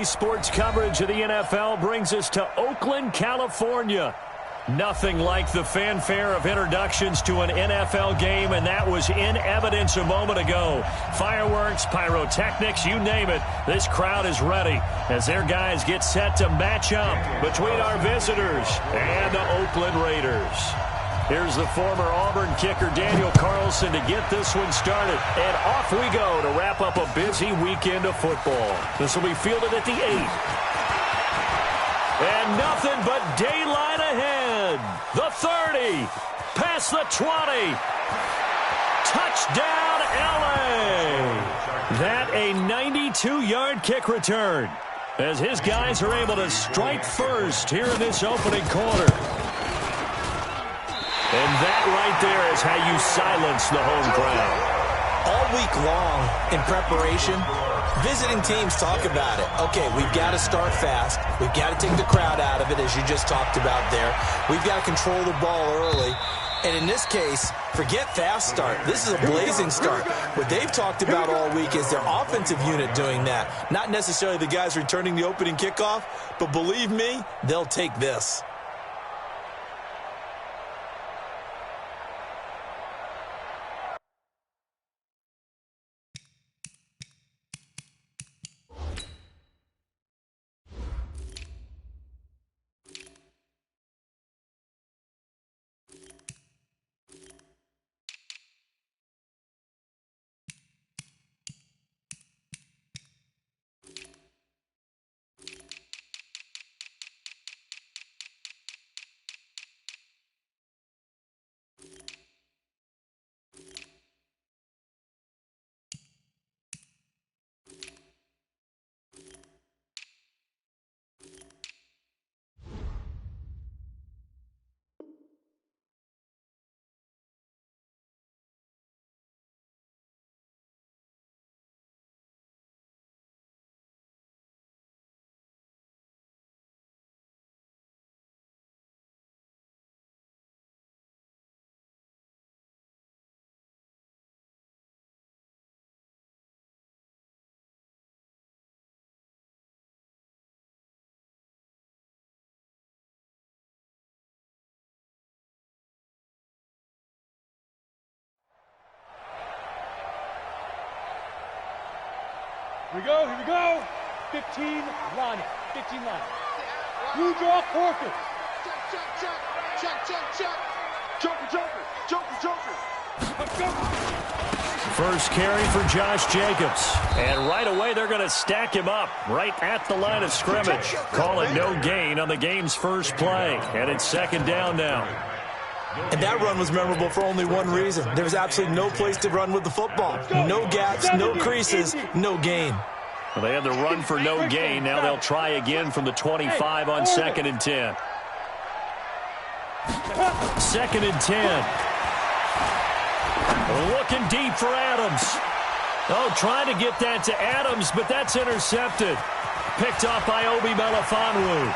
Sports coverage of the NFL brings us to Oakland, California. Nothing like the fanfare of introductions to an NFL game, and that was in evidence a moment ago. Fireworks, pyrotechnics, you name it. This crowd is ready as their guys get set to match up between our visitors and the Oakland Raiders. Here's the former Auburn kicker Daniel Carlson to get this one started. And off we go to wrap up a busy weekend of football. This will be fielded at the 8. And nothing but daylight ahead. The 30. Past the 20. Touchdown, L.A. That a 92-yard kick return as his guys are able to strike first here in this opening quarter. And that right there is how you silence the home crowd. All week long in preparation, visiting teams talk about it. Okay, we've got to start fast. We've got to take the crowd out of it, as you just talked about there. We've got to control the ball early. And in this case, forget fast start. This is a blazing start. What they've talked about all week is their offensive unit doing that. Not necessarily the guys returning the opening kickoff, but believe me, they'll take this. Here we go. 15 line. 15 line. Blue draw quarter. Check. Joker. Let's go. First carry for Josh Jacobs. And right away they're going to stack him up right at the line of scrimmage. Call it no gain on the game's first play. And it's second down now. And that run was memorable for only one reason. There was absolutely no place to run with the football. No gaps, no creases, no gain. Well, they had the run for no gain. Now they'll try again from the 25 on 2nd and 10. 2nd and 10. Looking deep for Adams. Oh, trying to get that to Adams, but that's intercepted. Picked off by Obi Melifonwu.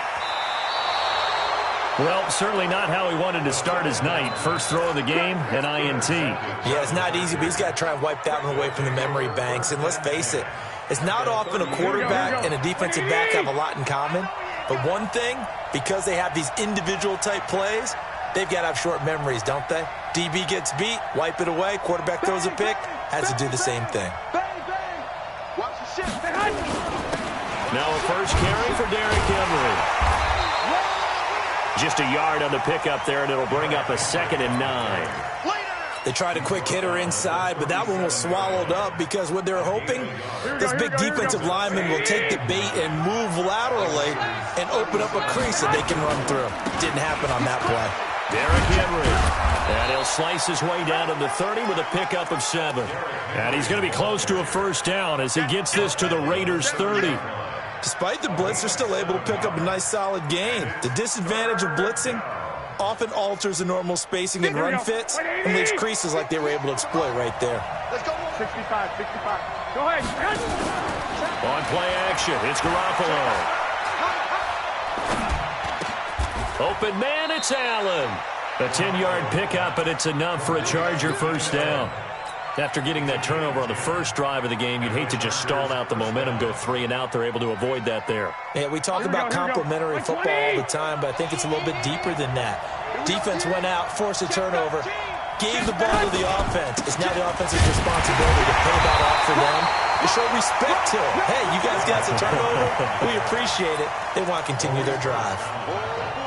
Well, certainly not how he wanted to start his night. First throw of the game, an INT. Yeah, it's not easy, but he's got to try and wipe that one away from the memory banks. And let's face it, it's not often a quarterback and a defensive back have a lot in common. But one thing, because they have these individual type plays, they've got to have short memories, don't they? DB gets beat, wipe it away, quarterback throws a pick, has to do the same thing. Now a first carry for Derrick Henry. Just a yard on the pickup there, and it'll bring up a 2nd and 9. They tried a quick hitter inside, but that one was swallowed up because what they're hoping, this big defensive lineman will take the bait and move laterally and open up a crease that they can run through. Didn't happen on that play. Derrick Henry. And he'll slice his way down to the 30 with a pickup of 7. And he's going to be close to a first down as he gets this to the Raiders' 30. Despite the blitz, they're still able to pick up a nice solid gain. The disadvantage of blitzing often alters the normal spacing and run fits and leaves creases like they were able to exploit right there. Let's go. 65. Go ahead. On play action, it's Garoppolo. Open man, it's Allen. A 10-yard pickup, and it's enough for a Charger first down. After getting that turnover on the first drive of the game, you'd hate to just stall out the momentum, go 3 and out. They're able to avoid that there. Yeah, we talk about complementary football all the time, but I think it's a little bit deeper than that. Defense went out, forced a turnover, gave the ball to the offense. It's now the offense's responsibility to pay that off for them, to show respect to them. Hey, you guys got some turnover. We appreciate it. They want to continue their drive.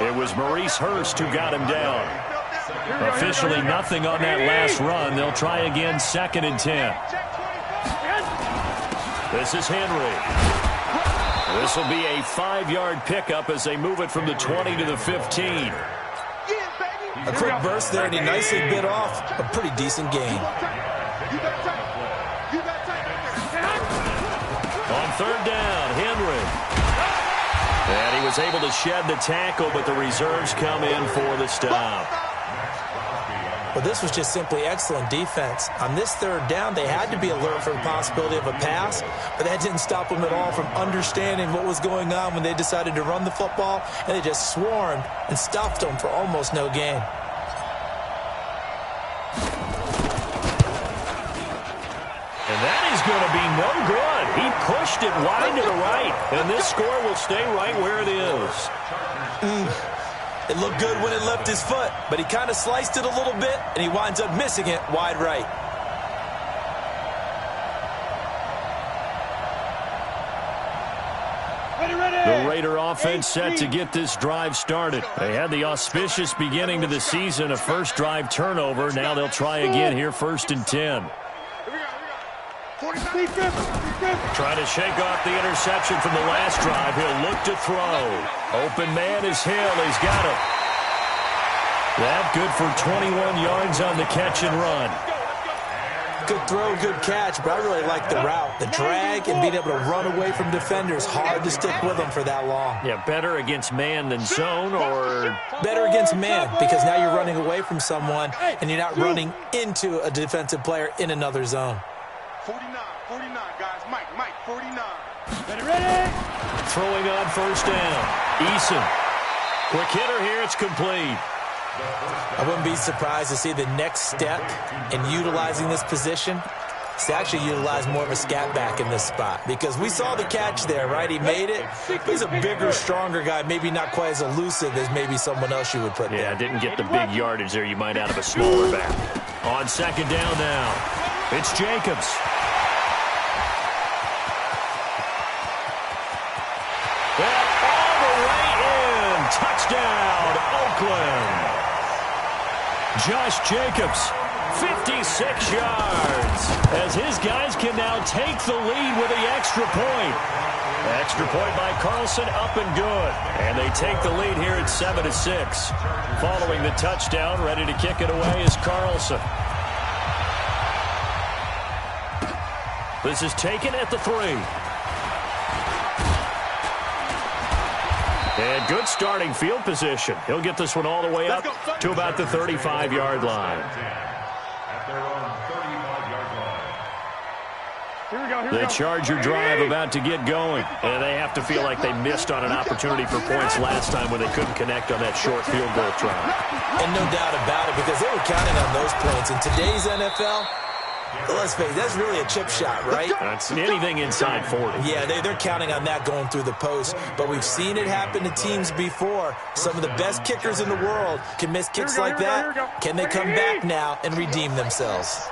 It was Maurice Hurst who got him down. Officially nothing on that last run. They'll try again, 2nd and 10. This is Henry. This will be a 5-yard pickup as they move it from the 20 to the 15. A quick burst there, and he nicely bit off a pretty decent gain. On 3rd down, Henry. And he was able to shed the tackle, but the reserves come in for the stop. Well, this was just simply excellent defense. On this 3rd down, they had to be alert for the possibility of a pass, but that didn't stop them at all from understanding what was going on when they decided to run the football, and they just swarmed and stuffed them for almost no gain. And that is going to be no good. He pushed it wide to the right, and this score will stay right where it is. It looked good when it left his foot, but he kind of sliced it a little bit, and he winds up missing it wide right. The Raider offense set to get this drive started. They had the auspicious beginning to the season, a first drive turnover. Now they'll try again here, 1st and 10. Trying to shake off the interception from the last drive. He'll look to throw. Open man is Hill. He's got it. That good for 21 yards on the catch and run. Good throw, good catch, but I really like the route. The drag and being able to run away from defenders. Hard to stick with them for that long. Yeah, better against man than zone, or? Better against man, because now you're running away from someone and you're not running into a defensive player in another zone. 49, guys. Mike, 49. Ready? Throwing on 1st down. Eason. Quick hitter here. It's complete. I wouldn't be surprised to see the next step in utilizing this position is to actually utilize more of a scat back in this spot, because we saw the catch there, right? He made it. He's a bigger, stronger guy, maybe not quite as elusive as maybe someone else you would put there. Yeah, didn't get the big yardage there you might out of a smaller back. On 2nd down now, it's Jacobs. And all the way in. Touchdown, Oakland. Josh Jacobs, 56 yards, as his guys can now take the lead with the extra point. Extra point by Carlson, up and good. And they take the lead here at 7-6. Following the touchdown, ready to kick it away is Carlson. This is taken at the 3. And good starting field position. He'll get this one all the way up to about the 35-yard line. The Charger drive about to get going. And they have to feel like they missed on an opportunity for points last time when they couldn't connect on that short field goal try. And no doubt about it, because they were counting on those points. In today's NFL, let's face it, that's really a chip shot, right? That's anything inside 40. Yeah, they're counting on that going through the post. But we've seen it happen to teams before. Some of the best kickers in the world can miss kicks like that. Can they come back now and redeem themselves?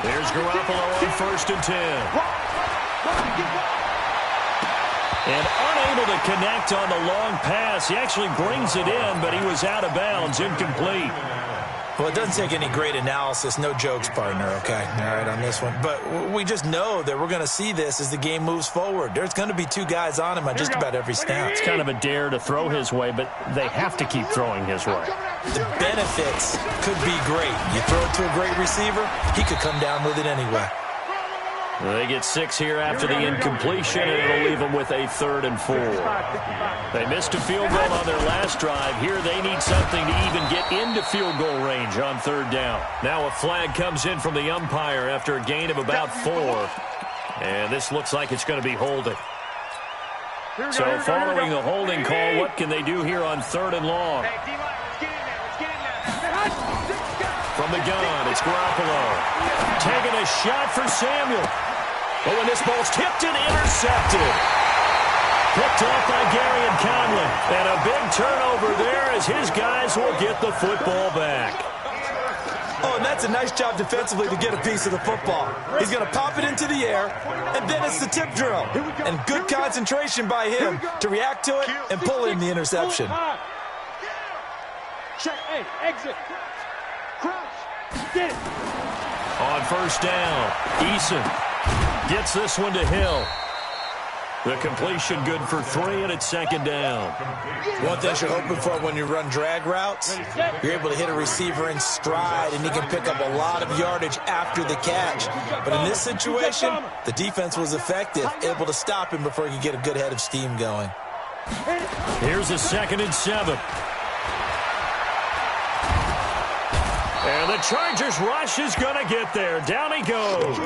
There's Garoppolo on 1st and 10. And unable to connect on the long pass. He actually brings it in, but he was out of bounds, incomplete. Well, it doesn't take any great analysis. No jokes, partner, okay? All right, on this one. But we just know that we're going to see this as the game moves forward. There's going to be 2 guys on him on just about every snap. It's kind of a dare to throw his way, but they have to keep throwing his way. The benefits could be great. You throw it to a great receiver, he could come down with it anyway. They get 6 here after the incompletion, and it'll leave them with a 3rd and 4. They missed a field goal on their last drive. Here they need something to even get into field goal range on 3rd down. Now a flag comes in from the umpire after a gain of about 4. And this looks like it's going to be holding. So following the holding call, what can they do here on 3rd and long? From From the gun, it's Garoppolo. Taking a shot for Samuel. Oh, and this ball's tipped and intercepted. Picked off by Gary and Conley. And a big turnover there as his guys will get the football back. Oh, and that's a nice job defensively to get a piece of the football. He's going to pop it into the air, and then it's the tip drill. And good concentration by him to react to it and pull in the interception. Check, hey, exit. Crouch. Get it. On first down, Eason gets this one to Hill. The completion good for 3, and it's second down. One thing you're hoping for when you run drag routes, you're able to hit a receiver in stride, and he can pick up a lot of yardage after the catch. But in this situation, the defense was effective, able to stop him before he could get a good head of steam going. Here's a 2nd and 7. And the Chargers rush is going to get there. Down he goes.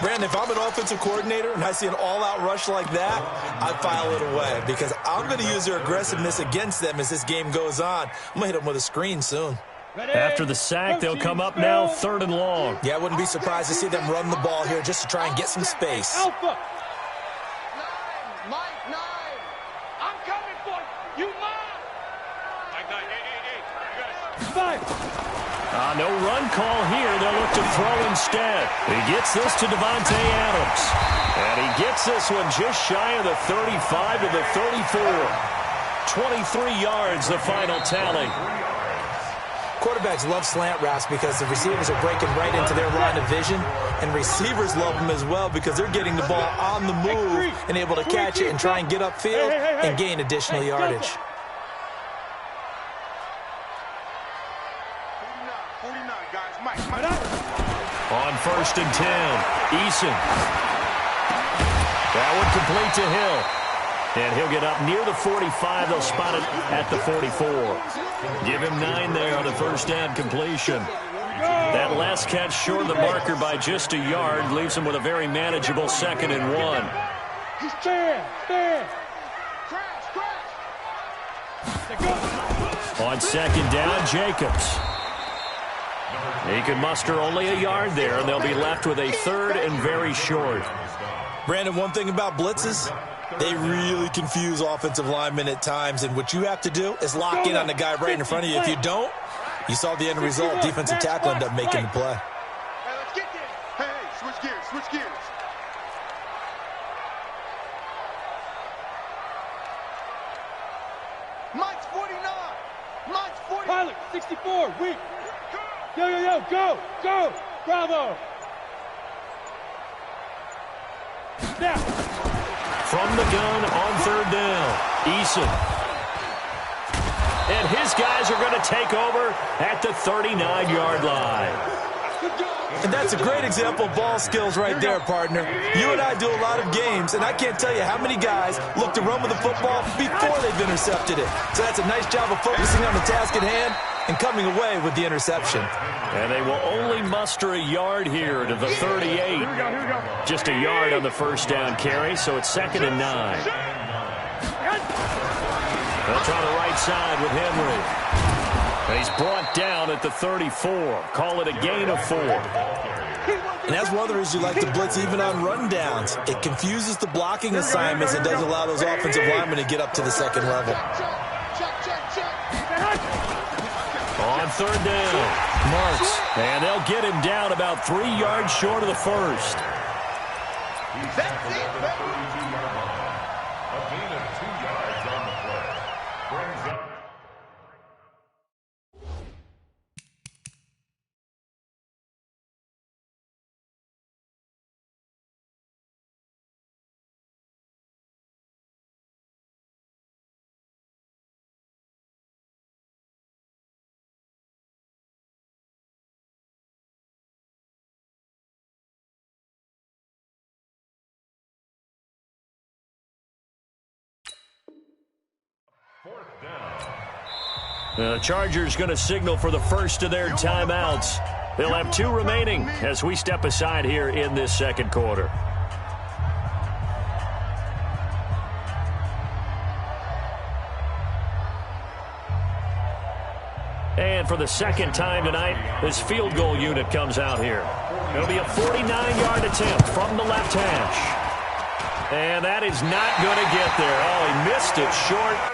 Brandon, if I'm an offensive coordinator and I see an all-out rush like that, I file it away because I'm going to use their aggressiveness against them as this game goes on. I'm going to hit them with a screen soon. After the sack, they'll come up now 3rd and long. Yeah, I wouldn't be surprised to see them run the ball here just to try and get some space. Alpha. 9, Mike 9. I'm coming for you. You mine. Mike 9, 8. You got it. 5. No run call here. They'll look to throw instead. He gets this to Devontae Adams. And he gets this one just shy of the 35 to the 34. 23 yards, the final tally. Quarterbacks love slant routes because the receivers are breaking right into their line of vision. And receivers love them as well because they're getting the ball on the move and able to catch it and try and get upfield and gain additional yardage. On 1st and 10, Eason. That one complete to Hill. And he'll get up near the 45. They'll spot it at the 44. Give him 9 there on the first down completion. That last catch short of the marker by just a yard leaves him with a very manageable 2nd and 1. On 2nd down, Jacobs. He can muster only a yard there, and they'll be left with a 3rd and very short. Brandon, one thing about blitzes, they really confuse offensive linemen at times, and what you have to do is lock in on the guy right in front of you. If you don't, you saw the end result. Defensive tackle ended up making the play. Hey, let's get this. Hey, switch gears, switch gears. Mike's 49. Mike's 40. Pilot, 64, weak. Yo, go, Bravo. Now. From the gun on 3rd down, Eason. And his guys are going to take over at the 39-yard line. And that's a great example of ball skills right there, partner. You and I do a lot of games, and I can't tell you how many guys look to run with the football before they've intercepted it. So that's a nice job of focusing on the task at hand and coming away with the interception. And they will only muster a yard here to the 38. Just a yard on the first down carry, so it's 2nd and 9. They'll try the right side with Henry. And he's brought down at the 34. Call it a gain of 4. And that's one of the reasons you like to blitz even on rundowns. It confuses the blocking assignments and doesn't allow those offensive linemen to get up to the 2nd level. On 3rd down, Marks. And they'll get him down about 3 yards short of the first. The Chargers going to signal for the first of their timeouts. They'll have 2 remaining as we step aside here in this 2nd quarter. And for the second time tonight, this field goal unit comes out here. It'll be a 49-yard attempt from the left hash. And that is not going to get there. Oh, he missed it short.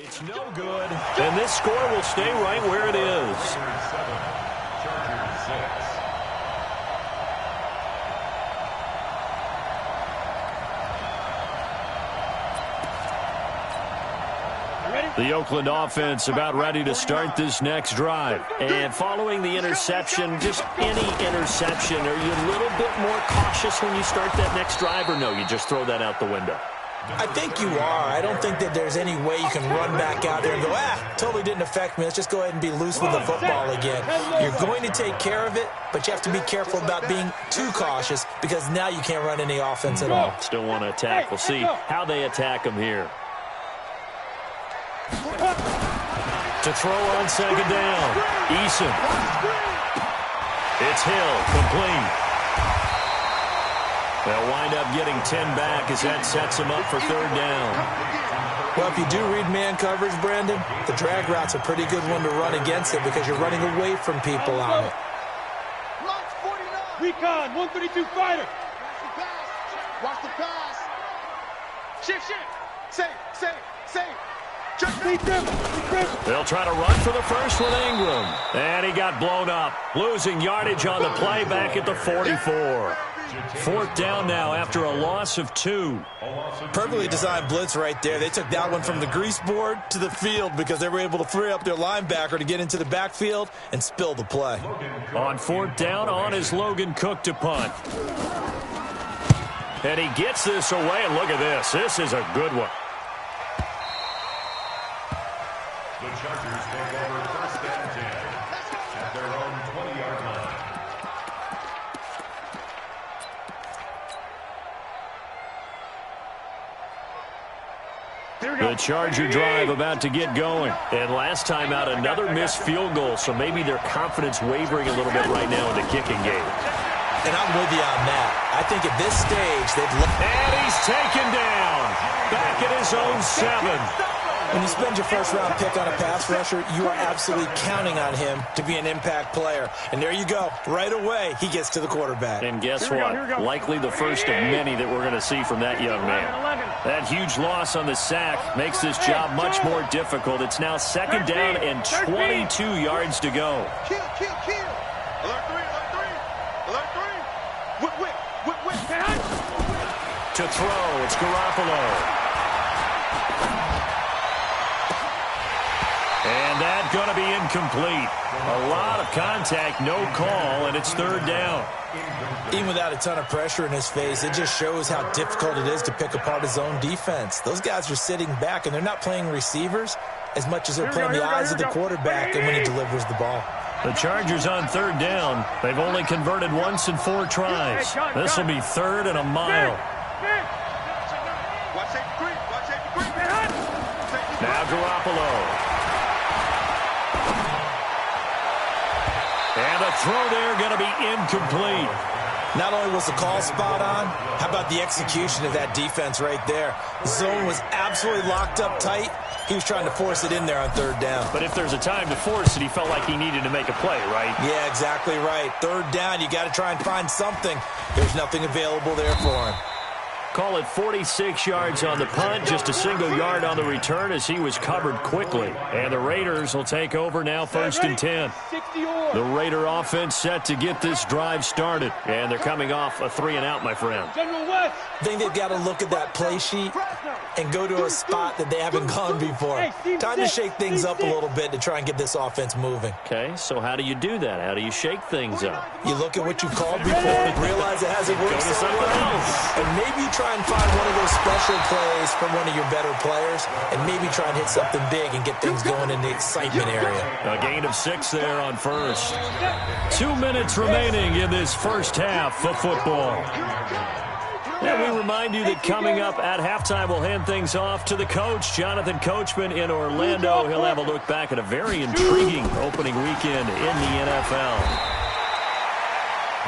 It's no good, and this score will stay right where it is. The Oakland offense about ready to start this next drive. And following the interception, just any interception, are you a little bit more cautious when you start that next drive, or no, you just throw that out the window? I think you are. I don't think that there's any way you can run back out there and go, totally didn't affect me. Let's just go ahead and be loose with the football again. You're going to take care of it, but you have to be careful about being too cautious because now you can't run any offense at all. Still want to attack. We'll see how they attack them here. To throw on second down. Eason. It's Hill, complete. They'll wind up getting 10 back as that sets them up for third down. Well, if you do read man coverage, Brandon, the drag route's a pretty good one to run against it because you're running away from people on it. Recon, 132 fighter. Watch the pass. Shift. Safe. They'll try to run for the first with Ingram. And he got blown up, losing yardage on the play back at the 44. Fourth down now after a loss of 2. Perfectly designed blitz right there. They took that one from the grease board to the field because they were able to free up their linebacker to get into the backfield and spill the play. On fourth down, on is Logan Cook to punt. And he gets this away, and look at this. This is a good one. The Chargers take over first and 10 at their own 20-yard line. The Charger drive about to get going. And last time out, another missed field goal, so maybe their confidence wavering a little bit right now in the kicking game. And I'm with you on that. I think at this stage, they've... And he's taken down. Back at his own 7. When you spend your first-round pick on a pass rusher, you are absolutely counting on him to be an impact player. And there you go. Right away, he gets to the quarterback. And guess what? Likely the first of many that we're going to see from that young man. That huge loss on the sack makes this job much more difficult. It's now second down and 22 yards to go. Kill. Alert 3. Whip. To throw, it's Garoppolo. And that's going to be incomplete. A lot of contact, no call, and it's third down. Even without a ton of pressure in his face, it just shows how difficult it is to pick apart his own defense. Those guys are sitting back, and they're not playing receivers as much as they're playing the eyes of the quarterback and when he delivers the ball. The Chargers on third down. They've only converted once in 4 tries. This will be third and a mile. Now Garoppolo. And the throw there going to be incomplete. Not only was the call spot on, how about the execution of that defense right there? The zone was absolutely locked up tight. He was trying to force it in there on third down. But if there's a time to force it, he felt like he needed to make a play, right? Yeah, exactly right. Third down, you got to try and find something. There's nothing available there for him. Call it 46 yards on the punt, just a single yard on the return as he was covered quickly. And the Raiders will take over now, first and 10. The Raider offense set to get this drive started. And they're coming off a 3-and-out, my friend. I think they've got to look at that play sheet and go to a spot that they haven't gone before. Time to shake things up a little bit to try and get this offense moving. Okay, so how do you do that? How do you shake things up? You look at what you called before, realize it hasn't worked somewhere else, and maybe try and find one of those special plays from one of your better players, and maybe try and hit something big and get things going in the excitement area. A gain of 6 there on first. 2 minutes remaining in this first half of football. And we remind you that coming up at halftime, we'll hand things off to the coach, Jonathan Coachman in Orlando. He'll have a look back at a very intriguing opening weekend in the NFL.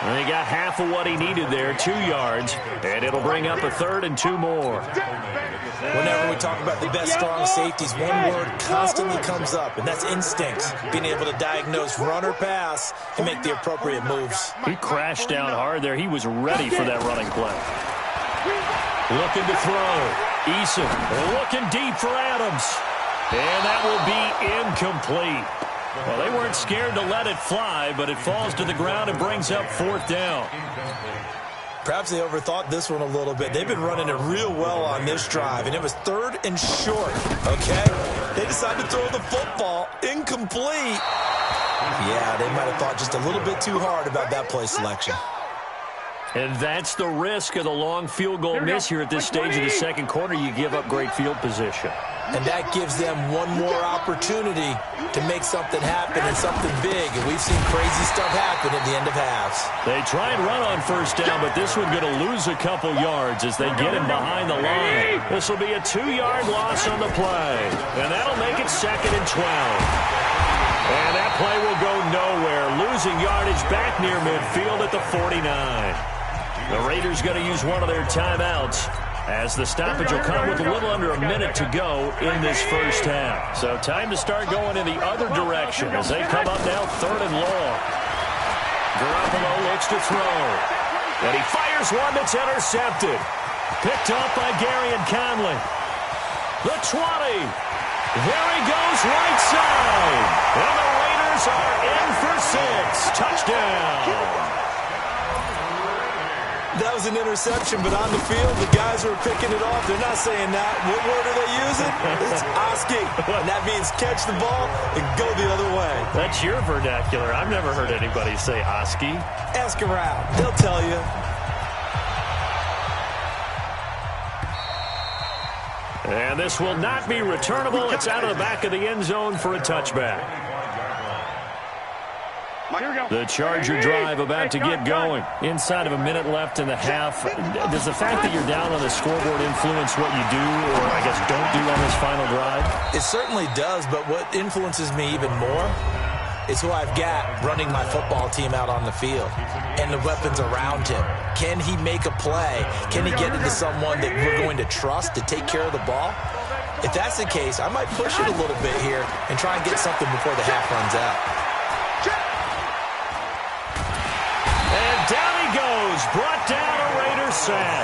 And he got half of what he needed there, 2 yards, and it'll bring up a 3rd and 2 more. Whenever we talk about the best strong safeties, one word constantly comes up, and that's instinct. Being able to diagnose run or pass and make the appropriate moves. He crashed down hard there. He was ready for that running play. Looking to throw. Eason looking deep for Adams. And that will be incomplete. Well, they weren't scared to let it fly, but it falls to the ground and brings up 4th down. Perhaps they overthought this one a little bit. They've been running it real well on this drive, and it was 3rd and short, okay? They decided to throw the football incomplete. Yeah, they might have thought just a little bit too hard about that play selection. And that's the risk of the long field goal miss here at this stage of the second quarter. You give up great field position. And that gives them one more opportunity to make something happen and something big. And we've seen crazy stuff happen at the end of halves. They try and run on 1st down, but this one going to lose a couple yards as they get him behind the line. This will be a 2-yard loss on the play. And that'll make it 2nd and 12. And that play will go nowhere. Losing yardage back near midfield at the 49. The Raiders going to use one of their timeouts, as the stoppage will come with a little under a minute to go in this first half. So time to start going in the other direction as they come up now 3rd and long. Garoppolo looks to throw. And he fires one that's intercepted. Picked up by Gary and Conley. The 20. There he goes right side. And the Raiders are in for 6. Touchdown. That was an interception, but on the field, the guys who are picking it off, they're not saying that. What word are they using? It's Oski. And that means catch the ball and go the other way. That's your vernacular. I've never heard anybody say Oski. Ask around. They'll tell you. And this will not be returnable. It's out of the back of the end zone for a touchback. The Charger drive about to get going. Inside of a minute left in the half. Does the fact that you're down on the scoreboard influence what you do, or I guess don't do on this final drive? It certainly does, but what influences me even more is who I've got running my football team out on the field and the weapons around him. Can he make a play? Can he get into someone that we're going to trust to take care of the ball? If that's the case, I might push it a little bit here and try and get something before the half runs out. Down he goes, brought down a Raiders sack.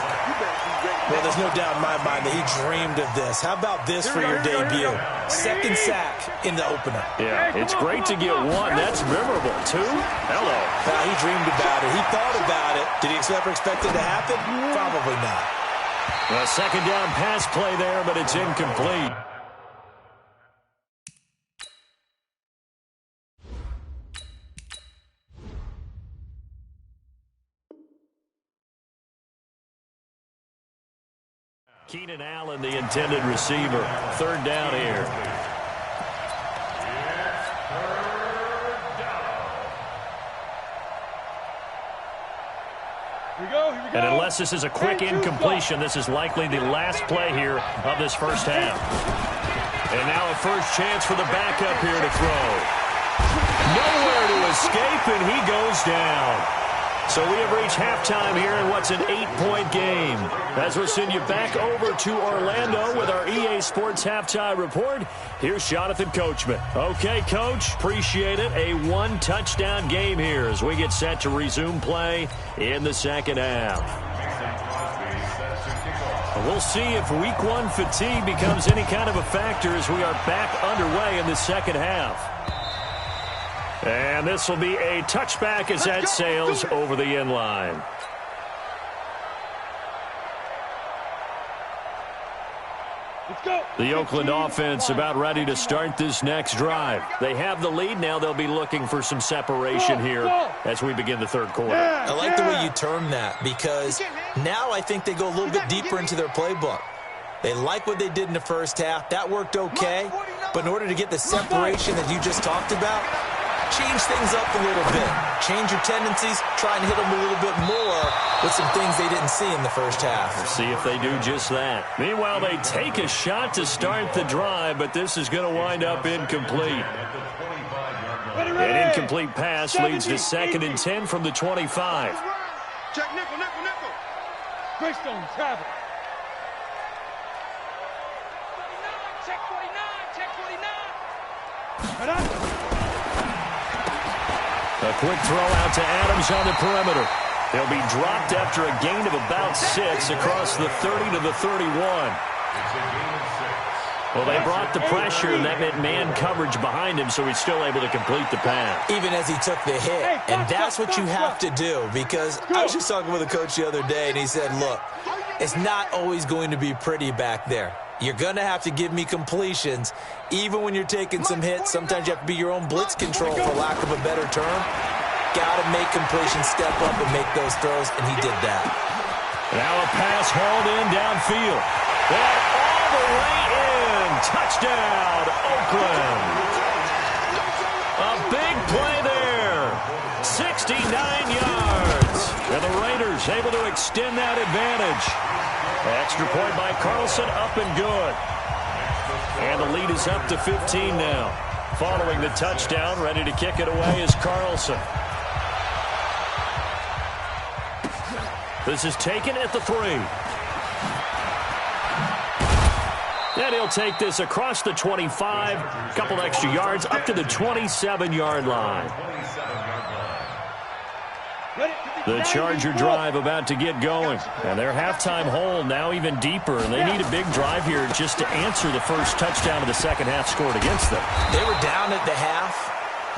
Well, there's no doubt in my mind that he dreamed of this. How about this for your debut? 2nd sack in the opener. Yeah, it's great to get 1. That's memorable. 2? Hello. He dreamed about it. He thought about it. Did he ever expect it to happen? Probably not. A 2nd down pass play there, but it's incomplete. Keenan Allen, the intended receiver. 3rd down here. Here we go. And unless this is a quick incompletion, this is likely the last play here of this first half. And now a first chance for the backup here to throw. Nowhere to escape, and he goes down. So we have reached halftime here in what's an 8-point game. As we'll send you back over to Orlando with our EA Sports Halftime Report, here's Jonathan Coachman. Okay, Coach, appreciate it. A 1-touchdown game here as we get set to resume play in the second half. We'll see if Week 1 fatigue becomes any kind of a factor as we are back underway in the second half. And this will be a touchback as that sails over the end line. The Oakland offense about ready to start this next drive. They have the lead. Now they'll be looking for some separation here as we begin the third quarter. I like the way you term that, because now I think they go a little bit deeper into their playbook. They like what they did in the first half. That worked okay. But in order to get the separation that you just talked about, change things up a little bit. Change your tendencies, try and hit them a little bit more with some things they didn't see in the first half. We'll see if they do just that. Meanwhile, they take a shot to start the drive, but this is going to wind up incomplete. An incomplete pass leads to 2nd and 10 from the 25. Check nickel, nickel, nickel. Greystone, travel. 49, check 49, check 49. A quick throw out to Adams on the perimeter. He'll be dropped after a gain of about 6 across the 30 to the 31. Well, they brought the pressure, and that meant man coverage behind him, so he's still able to complete the pass. Even as he took the hit. And that's what you have to do, because I was just talking with a coach the other day, and he said, look, it's not always going to be pretty back there. You're going to have to give me completions. Even when you're taking some hits, sometimes you have to be your own blitz control, for lack of a better term. Got to make completions, step up and make those throws, and he did that. Now a pass hauled in downfield. And all the way in. Touchdown, Oakland. A big play there. 69 yards. And the Raiders able to extend that advantage. Extra point by Carlson, up and good. And the lead is up to 15 now. Following the touchdown, ready to kick it away is Carlson. This is taken at the 3. And he'll take this across the 25, a couple extra yards, up to the 27-yard line. The Charger drive about to get going. And their halftime hole now even deeper, and they need a big drive here just to answer the first touchdown of the second half scored against them. They were down at the half.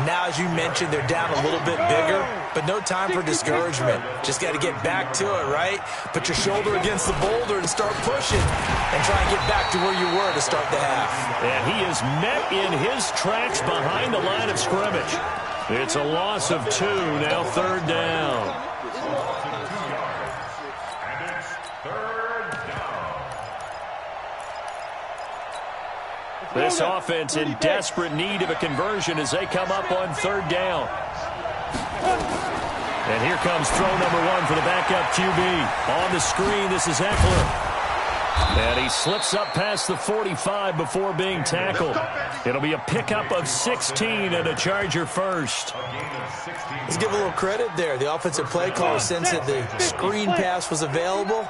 Now, as you mentioned, they're down a little bit bigger, but no time for discouragement. Just got to get back to it, right? Put your shoulder against the boulder and start pushing and try and get back to where you were to start the half. And he is met in his tracks behind the line of scrimmage. It's a loss of 2, now 3rd down. This offense in desperate need of a conversion as they come up on 3rd down. And here comes throw number 1 for the backup QB. On the screen, this is Eckler. And he slips up past the 45 before being tackled. It'll be a pickup of 16 and a Charger first. Let's give a little credit there. The offensive play caller, since that the screen pass was available,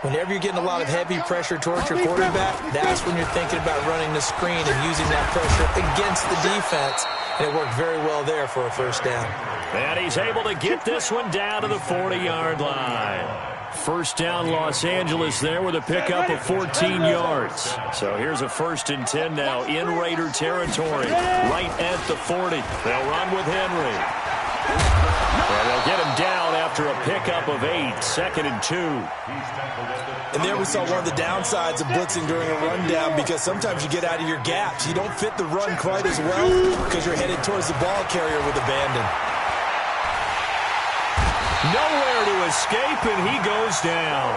whenever you're getting a lot of heavy pressure towards your quarterback, that's when you're thinking about running the screen and using that pressure against the defense. And it worked very well there for a first down. And he's able to get this one down to the 40-yard line. First down, Los Angeles there with a pickup of 14 yards. So here's a 1st and 10 now in Raider territory, right at the 40. They'll run with Henry. And they'll get him down after a pickup of 8, 2nd and 2. And there we saw one of the downsides of blitzing during a rundown, because sometimes you get out of your gaps. You don't fit the run quite as well because you're headed towards the ball carrier with abandon. Nowhere to escape, and he goes down.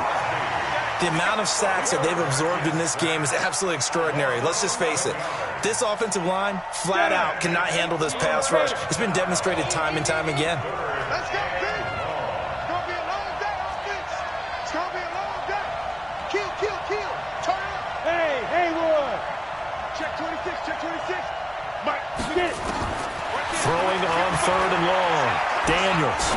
The amount of sacks that they've absorbed in this game is absolutely extraordinary. Let's just face it. This offensive line, flat out, cannot handle this pass rush. It's been demonstrated time and time again. Let's go, Pete. It's going to be a long day, offense. It's going to be a long day. Kill, kill, kill. Turn up. Hey, Haywood. Check 26, check 26. Mike, get it. Throwing on 3rd and long. Daniels.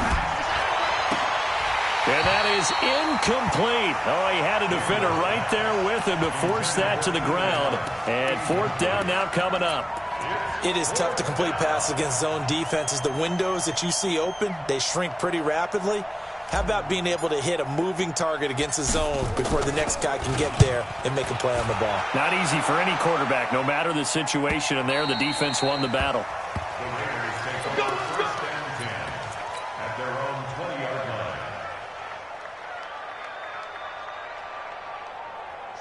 And that is incomplete. Oh, he had a defender right there with him to force that to the ground. And 4th down now coming up. It is tough to complete passes against zone defenses. The windows that you see open, they shrink pretty rapidly. How about being able to hit a moving target against a zone before the next guy can get there and make a play on the ball? Not easy for any quarterback, no matter the situation. And there, the defense won the battle.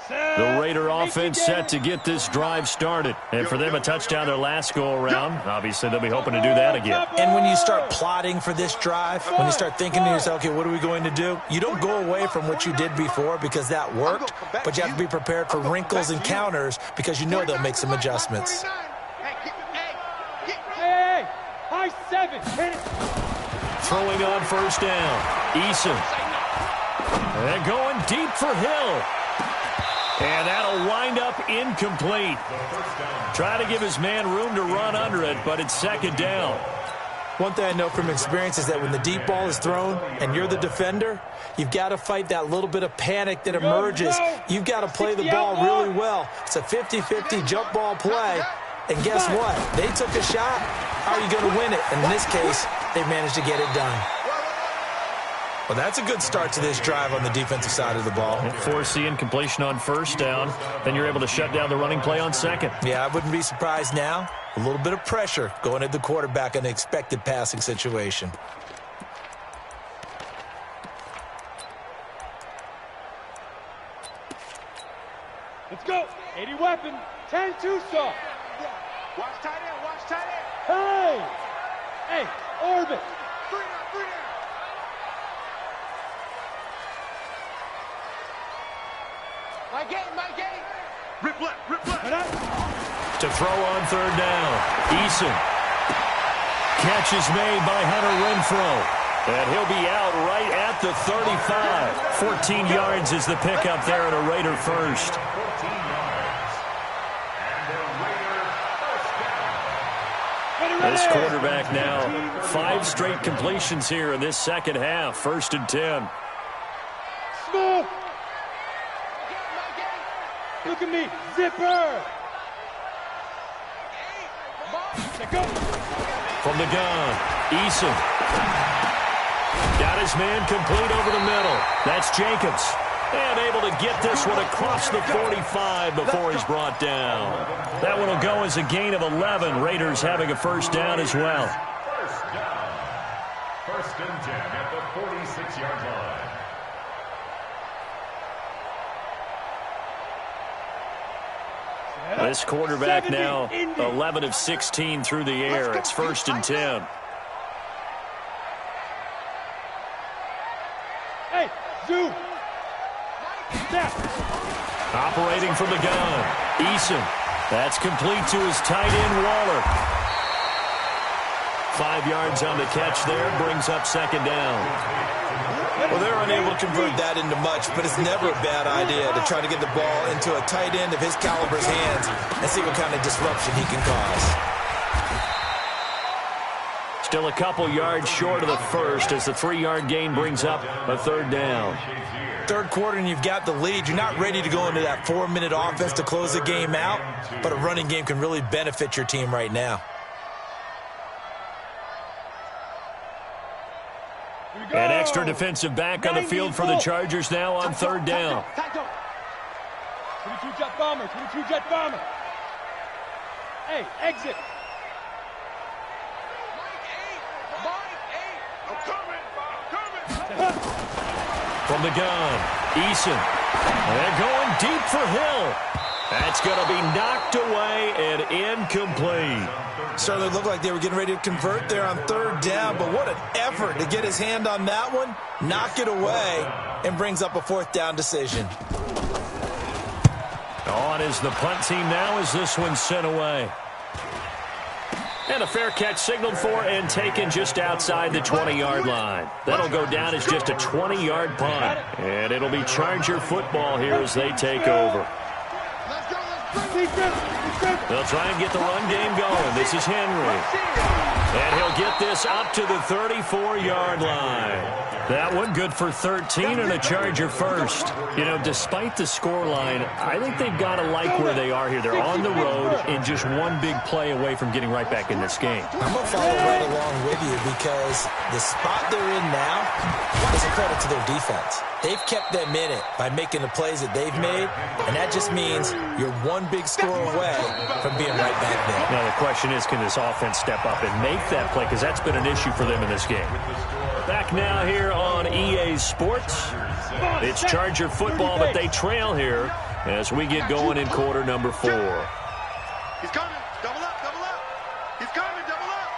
The Raider offense set to get this drive started. And for them, a touchdown their last go-around. Obviously, they'll be hoping to do that again. And when you start plotting for this drive, when you start thinking to yourself, okay, what are we going to do? You don't go away from what you did before because that worked, but you have to be prepared for wrinkles and counters because you know they'll make some adjustments. Hey, high Throwing on first down. Eason. And going deep for Hill. And that'll wind up incomplete. Trying to give his man room to run under it, but it's second down. One thing I know from experience is that when the deep ball is thrown and you're the defender, you've got to fight that little bit of panic that emerges. You've got to play the ball really well. It's a 50-50 jump ball play. And guess what? They took a shot. How are you going to win it? And in this case, they managed to get it done. Well, that's a good start to this drive on the defensive side of the ball. Force the incompletion on first down. Then you're able to shut down the running play on second. Yeah, I wouldn't be surprised now. A little bit of pressure going at the quarterback in an expected passing situation. Let's go. 80 weapon. 10-2 saw. Watch tight end. Watch tight end. Hey. Hey, orbit. Free down. Free down. My game. Rip left. To throw on third down. Eason. Catch is made by Hunter Renfrow. And he'll be out right at the 35. 14 yards is the pickup there at a Raider first. 14 yards. And a Raider first down. This quarterback now, 5 straight completions here in this second half. 1st and 10. Smooth. Look at me. Zipper. Go. From the gun, Eason. Got his man complete over the middle. That's Jacobs. And able to get this one across the 45 before he's brought down. That one will go as a gain of 11. Raiders having a first down as well. First down. 1st and 10 at the 46-yard line. This quarterback now 11 of 16 through the air. It's 1st and 10. Hey, Zoo. Step. Operating from the gun. Eason. That's complete to his tight end, Waller. 5 yards on the catch there. Brings up second down. Well, they're unable to convert that into much, but it's never a bad idea to try to get the ball into a tight end of his caliber's hands and see what kind of disruption he can cause. Still a couple yards short of the first as the 3-yard gain brings up a third down. Third quarter and you've got the lead. You're not ready to go into that 4-minute offense to close the game out, but a running game can really benefit your team right now. An extra defensive back on the field for the Chargers now on third down. 22 jet bomber. Hey, exit. I'm coming. From the gun, Eason. And going deep for Hill. That's going to be knocked away and incomplete. Certainly looked like they were getting ready to convert there on third down, but what an effort to get his hand on that one, knock it away, and brings up a 4th down decision. On is the punt team now as this one's sent away. And a fair catch signaled for and taken just outside the 20-yard line. That'll go down as just a 20-yard punt. And it'll be Charger football here as they take over. They'll try and get the run game going. This is Henry. And he'll get this up to the 34-yard line. That one good for 13 and a Charger first. You know, despite the scoreline, I think they've got to like where they are here. They're on the road and just one big play away from getting right back in this game. I'm going to follow right along with you because the spot they're in now is a credit to their defense. They've kept them in it by making the plays that they've made, and that just means you're one big score away from being right back there. Now, the question is, can this offense step up and make that play? Because that's been an issue for them in this game. Back now here on EA Sports. It's Charger football, but they trail here as we get going in quarter number 4. He's coming. Double up. He's coming. Double up.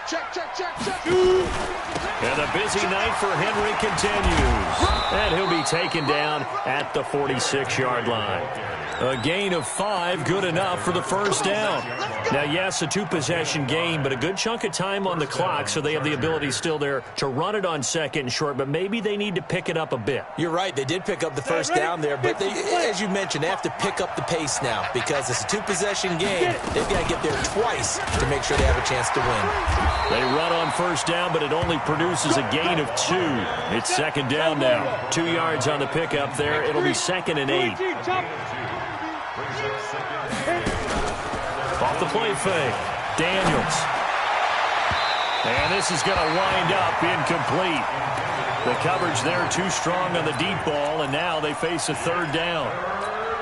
Check. And the busy night for Henry continues. And he'll be taken down at the 46-yard line. A gain of 5, good enough for the first down. Now, yes, a 2-possession game, but a good chunk of time on the clock, so they have the ability still there to run it on second and short, but maybe they need to pick it up a bit. You're right. They did pick up the first down there, but they, as you mentioned, they have to pick up the pace now because it's a 2-possession game. They've got to get there twice to make sure they have a chance to win. They run on first down, but it only produces a gain of 2. It's second down now. 2 yards on the pickup there. It'll be 2nd and 8. Off the play fake, Daniels. And this is going to wind up incomplete. The coverage there too strong on the deep ball, and now they face a 3rd down.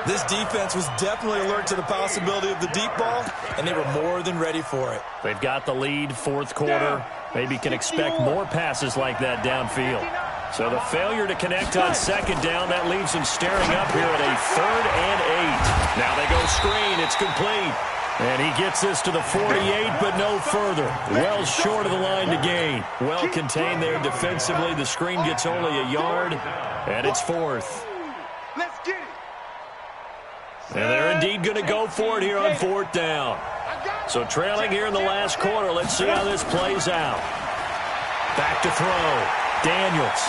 This defense was definitely alert to the possibility of the deep ball, and they were more than ready for it. They've got the lead, 4th quarter. Maybe can expect more passes like that downfield. So the failure to connect on 2nd down, that leaves them staring up here at a 3rd and 8. Now they go screen. It's complete. And he gets this to the 48, but no further. Well short of the line to gain. Well contained there defensively. The screen gets only a yard, and it's 4th. Let's get it. And they're indeed going to go for it here on 4th down. So trailing here in the last quarter. Let's see how this plays out. Back to throw. Daniels.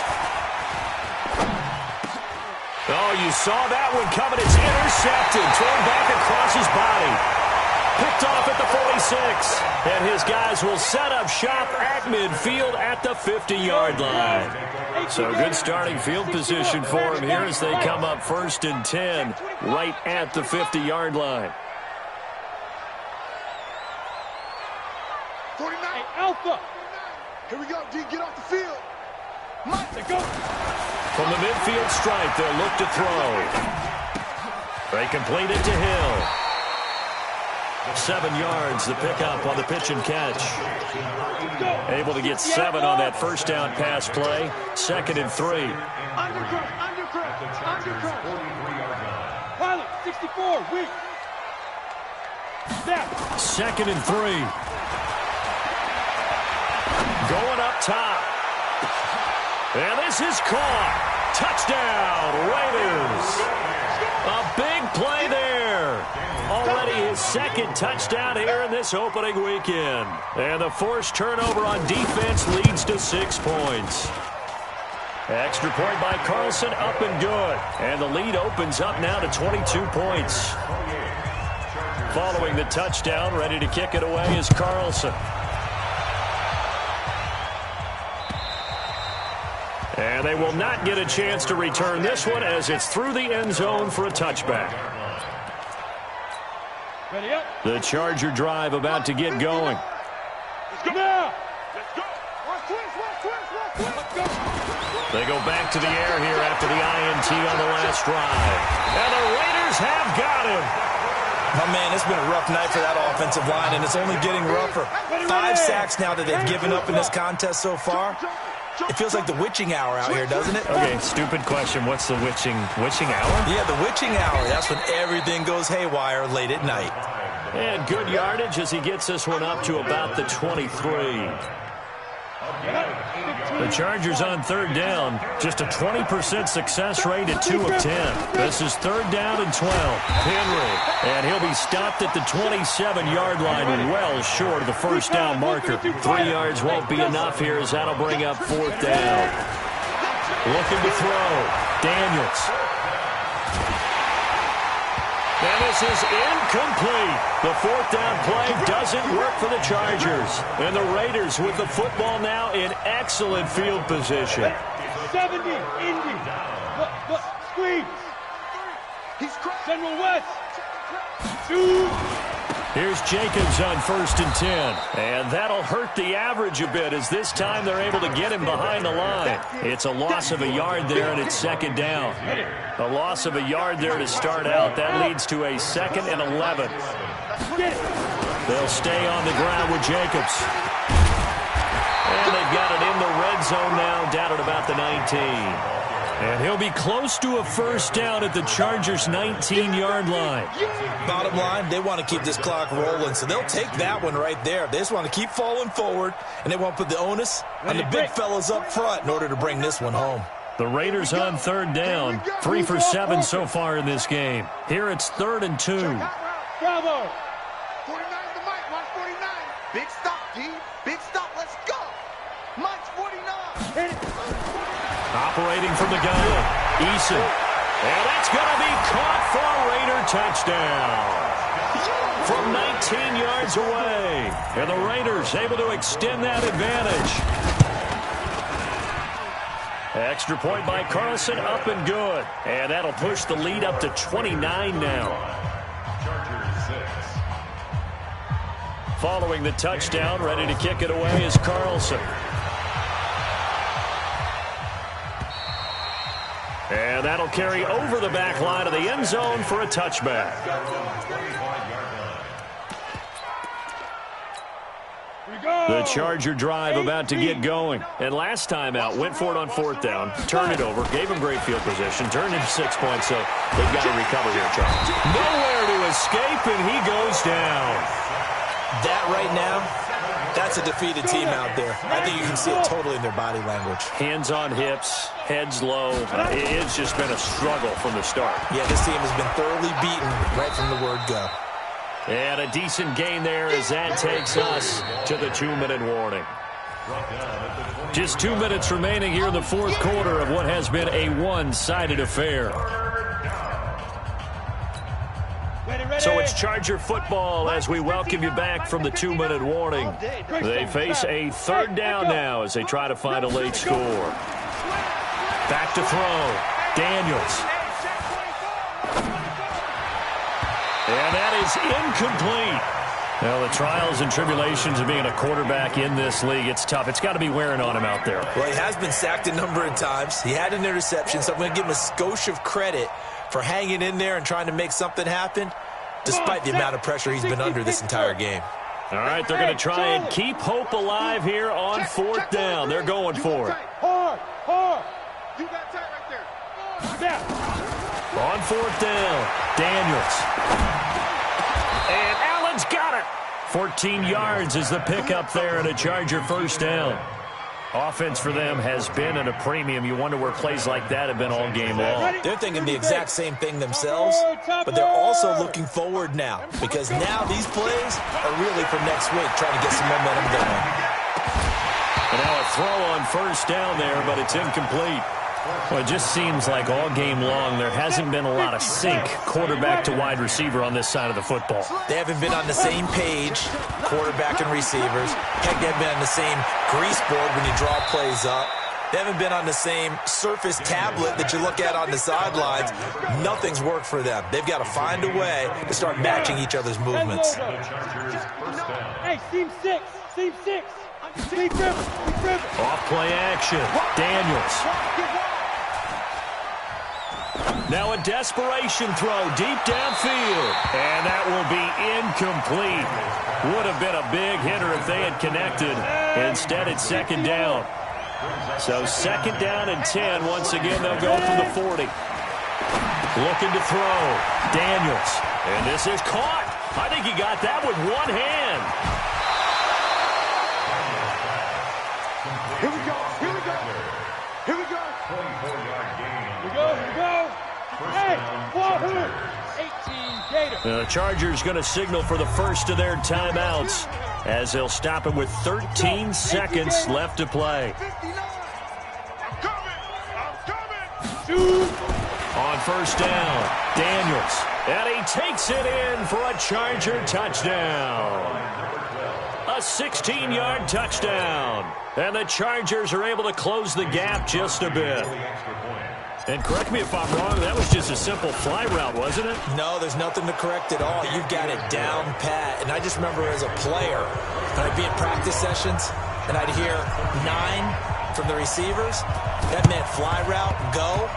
Oh, you saw that one coming. It's intercepted. Thrown back across his body. Picked off at the 46. And his guys will set up shop at midfield at the 50-yard line. So good starting field position for him here as they come up 1st and 10 right at the 50-yard line. 49. Hey, Alpha. Here we go, D. Get off the field. Mike, go. From the midfield stripe, they'll look to throw. They complete it to Hill. 7 yards, the pickup on the pitch and catch. Able to get 7 on that first down pass play. 2nd and 3. Undercut. Pilot, 64, weak. Snap. 2nd and 3. Going up top. And this is caught. Touchdown, Raiders. A big play there. Already his 2nd touchdown here in this opening weekend. And the forced turnover on defense leads to 6 points. Extra point by Carlson, up and good. And the lead opens up now to 22 points. Following the touchdown, ready to kick it away is Carlson. And they will not get a chance to return this one as it's through the end zone for a touchback. The Charger drive about to get going. Let's go now. Let's go. They go back to the air here after the INT on the last drive. And the Raiders have got him. Oh, man, it's been a rough night for that offensive line, and it's only getting rougher. 5 sacks now that they've given up in this contest so far. It feels like the witching hour out here, doesn't it? Okay, stupid question. What's the witching hour? Yeah, the witching hour. That's when everything goes haywire late at night. And good yardage as he gets this one up to about the 23. The Chargers on 3rd down. Just a 20% success rate at 2 of 10. This is 3rd down and 12. Henry. And he'll be stopped at the 27-yard line, well short of the first down marker. 3 yards won't be enough here as that'll bring up 4th down. Looking to throw. Daniels. And this is incomplete. The 4th down play doesn't work for the Chargers. And the Raiders with the football now in excellent field position. 70, Indy. Squeeze. Central West. 2. Here's Jacobs on 1st and 10. And that'll hurt the average a bit as this time they're able to get him behind the line. It's a loss of a yard there, and it's 2nd down. A loss of a yard there to start out. That leads to a 2nd and 11. They'll stay on the ground with Jacobs. And they've got it in the red zone now, down at about the 19. And he'll be close to a first down at the Chargers' 19-yard line. Bottom line, they want to keep this clock rolling, so they'll take that one right there. They just want to keep falling forward, and they want to put the onus on the big fellas up front in order to bring this one home. The Raiders on third down, 3 for 7 so far in this game. Here it's 3rd and 2. Bravo. 49 the mic, watch 49. Big stop, D. Big stop, let's go. Mike's 49. Operating from the gun, Eason. And that's going to be caught for a Raider touchdown. From 19 yards away. And the Raiders able to extend that advantage. Extra point by Carlson, up and good. And that'll push the lead up to 29 now. Chargers 6. Following the touchdown, ready to kick it away is Carlson. And that'll carry over the back line of the end zone for a touchback. The Charger drive about to get going. And last time out, went for it on 4th down, turned it over, gave him great field position, turned into 6 points, so they've got to recover here, Charles. Nowhere to escape, and he goes down. That right now, that's a defeated team out there. I think you can see it totally in their body language. Hands on hips, heads low. It's just been a struggle from the start. Yeah, this team has been thoroughly beaten right from the word go. And a decent gain there as that takes us to the 2-minute warning. Just 2 minutes remaining here in the fourth quarter of what has been a one-sided affair. So it's Charger football as we welcome you back from the 2-minute warning. They face a 3rd down now as they try to find a late score. Back to throw. Daniels. And that is incomplete. Well, the trials and tribulations of being a quarterback in this league, it's tough. It's got to be wearing on him out there. Well, he has been sacked a number of times. He had an interception, so I'm going to give him a skosh of credit for hanging in there and trying to make something happen, despite the amount of pressure he's been under this entire game. All right, they're going to try and keep hope alive here on 4th down. They're going for it. Hard. You got tight right there. On 4th down, Daniels. And Allen's got it. 14 yards is the pickup there and a Charger first down. Offense for them has been at a premium. You wonder where plays like that have been all game long. They're thinking the exact same thing themselves, but they're also looking forward now because now these plays are really for next week, trying to get some momentum going. And now a throw on first down there, but it's incomplete. Well, it just seems like all game long there hasn't been a lot of sync quarterback to wide receiver on this side of the football. They haven't been on the same page, quarterback and receivers. Heck, they haven't been on the same grease board when you draw plays up. They haven't been on the same Surface tablet that you look at on the sidelines. Nothing's worked for them. They've got to find a way to start matching each other's movements. Hey, seam 6. Off play action. Daniels. Now a desperation throw deep downfield. And that will be incomplete. Would have been a big hitter if they had connected. Instead, it's 2nd down. So 2nd down and 10. Once again, they'll go from the 40. Looking to throw. Daniels. And this is caught. I think he got that with one hand. Here we go. 24-yard gain. Here we go. Hey, Wahoo! 18 Gator. The Chargers going to signal for the first of their timeouts as they'll stop it with 13 seconds left to play. I'm coming. Shoot. On first down, Daniels. And he takes it in for a Charger touchdown. A 16-yard touchdown. And the Chargers are able to close the gap just a bit. And correct me if I'm wrong, that was just a simple fly route, wasn't it? No, there's nothing to correct at all. You've got it down pat. And I just remember as a player, when I'd be in practice sessions, and I'd hear 9 from the receivers, that meant fly route, go,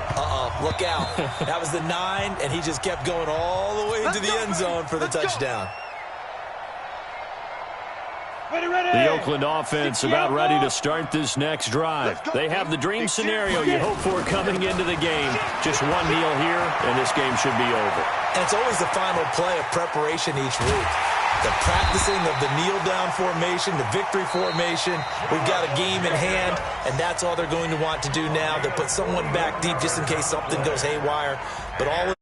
look out. That was the 9, and he just kept going all the way to the end zone for the touchdown. The Oakland offense about ready to start this next drive. They have the dream scenario you hope for coming into the game. Just one kneel here, and this game should be over. And it's always the final play of preparation each week. The practicing of the kneel-down formation, the victory formation. We've got a game in hand, and that's all they're going to want to do now. They'll put someone back deep just in case something goes haywire. But all